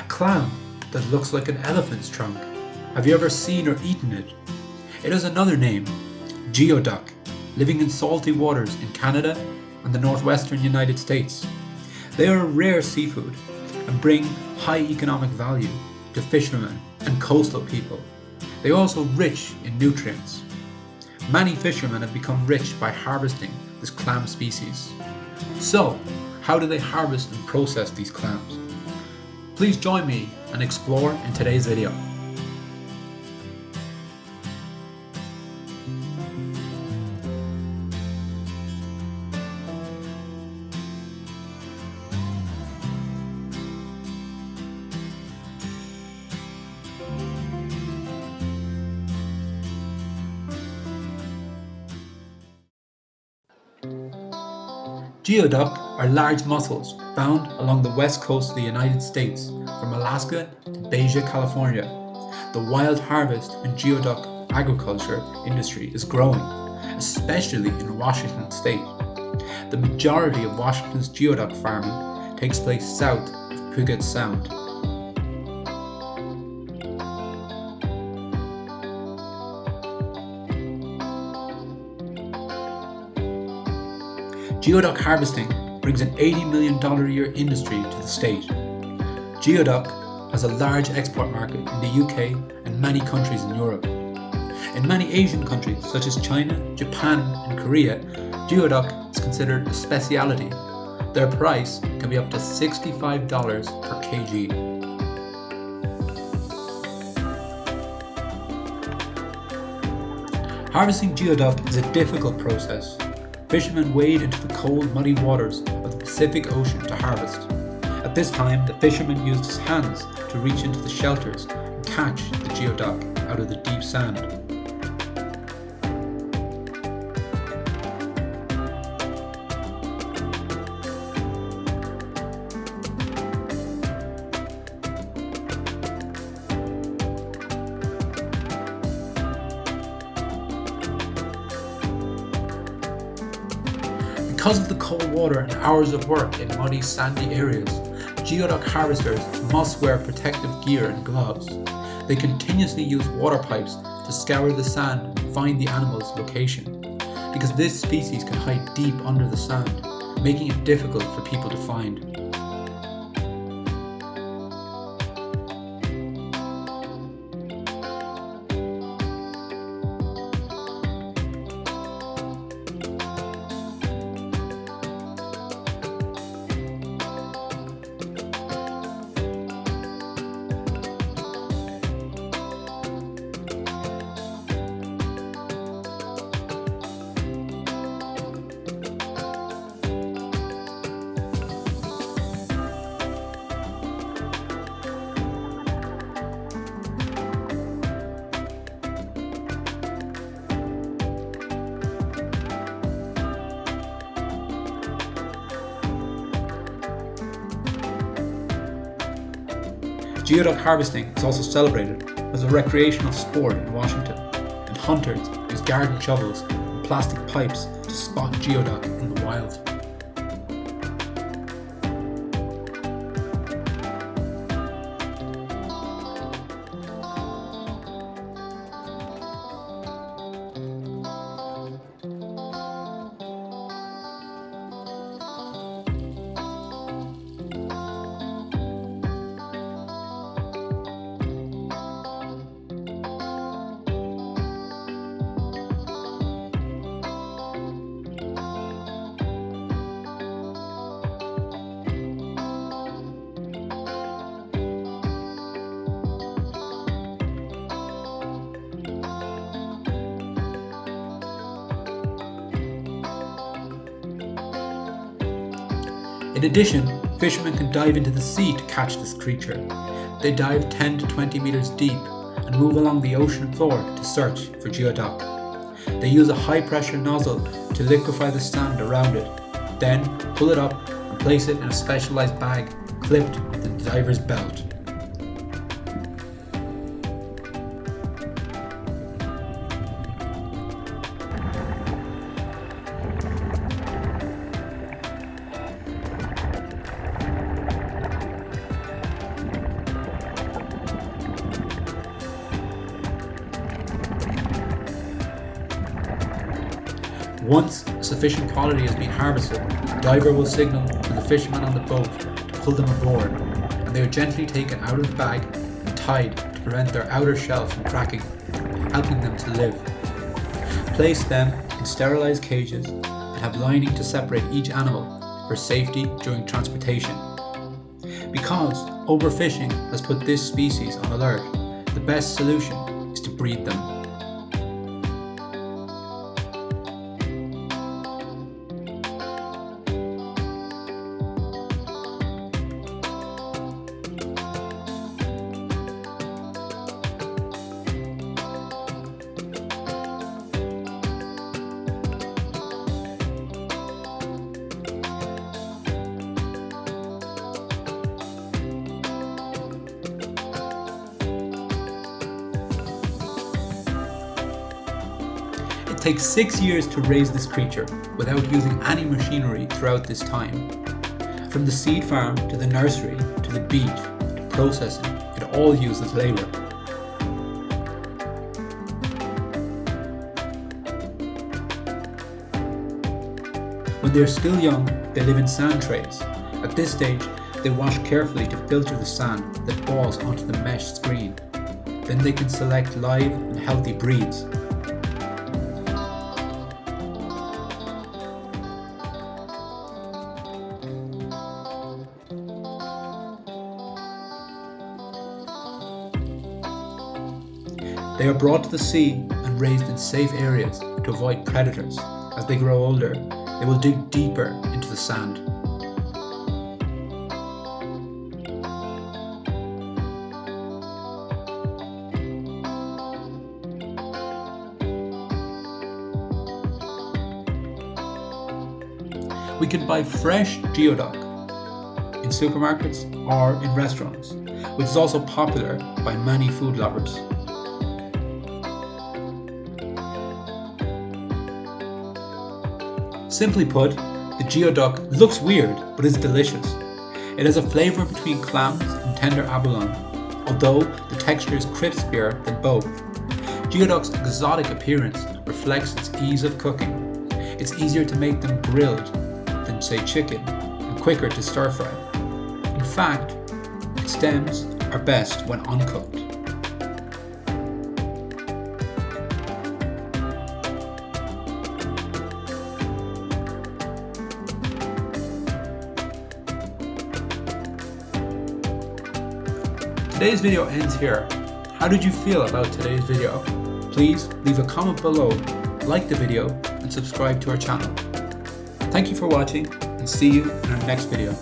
A clam that looks like an elephant's trunk. Have you ever seen or eaten it? It has another name, geoduck, living in salty waters in Canada and the Northwestern United States. They are a rare seafood and bring high economic value to fishermen and coastal people. They are also rich in nutrients. Many fishermen have become rich by harvesting this clam species. So, how do they harvest and process these clams? Please join me and explore in today's video. Geoduck are large mussels found along the west coast of the United States, from Alaska to Baja, California. The wild harvest and geoduck agriculture industry is growing, especially in Washington state. The majority of Washington's geoduck farming takes place south of Puget Sound. Geoduck harvesting brings an $80 million a year industry to the state. Geoduck has a large export market in the UK and many countries in Europe. In many Asian countries such as China, Japan and Korea, geoduck is considered a specialty. Their price can be up to $65 per kg. Harvesting geoduck is a difficult process. Fishermen wade into the cold, muddy waters of the Pacific Ocean to harvest. At this time, the fisherman used his hands to reach into the shelters and catch the geoduck out of the deep sand. Because of the cold water and hours of work in muddy, sandy areas, geoduck harvesters must wear protective gear and gloves. They continuously use water pipes to scour the sand and find the animal's location, because this species can hide deep under the sand, making it difficult for people to find. Geoduck harvesting is also celebrated as a recreational sport in Washington, and hunters use garden shovels and plastic pipes to spot geoduck in the wild. In addition, fishermen can dive into the sea to catch this creature. They dive 10 to 20 meters deep and move along the ocean floor to search for geoduck. They use a high pressure nozzle to liquefy the sand around it, then pull it up and place it in a specialized bag clipped with the diver's belt. Once a sufficient quantity has been harvested, the diver will signal to the fisherman on the boat to pull them aboard, and they are gently taken out of the bag and tied to prevent their outer shell from cracking, helping them to live. Place them in sterilized cages that have lining to separate each animal for safety during transportation. Because overfishing has put this species on alert, the best solution is to breed them. It takes 6 years to raise this creature without using any machinery throughout this time. From the seed farm to the nursery to the beach to processing, it all uses labour. When they are still young, they live in sand trays. At this stage, they wash carefully to filter the sand that falls onto the mesh screen. Then they can select live and healthy breeds. They are brought to the sea and raised in safe areas to avoid predators. As they grow older, they will dig deeper into the sand. We can buy fresh geoduck in supermarkets or in restaurants, which is also popular by many food lovers. Simply put, the geoduck looks weird but is delicious. It has a flavour between clams and tender abalone, although the texture is crispier than both. Geoduck's exotic appearance reflects its ease of cooking. It's easier to make them grilled than, say, chicken, and quicker to stir fry. In fact, its stems are best when uncooked. Today's video ends here. How did you feel about today's video? Please leave a comment below, like the video, and subscribe to our channel. Thank you for watching, and see you in our next video.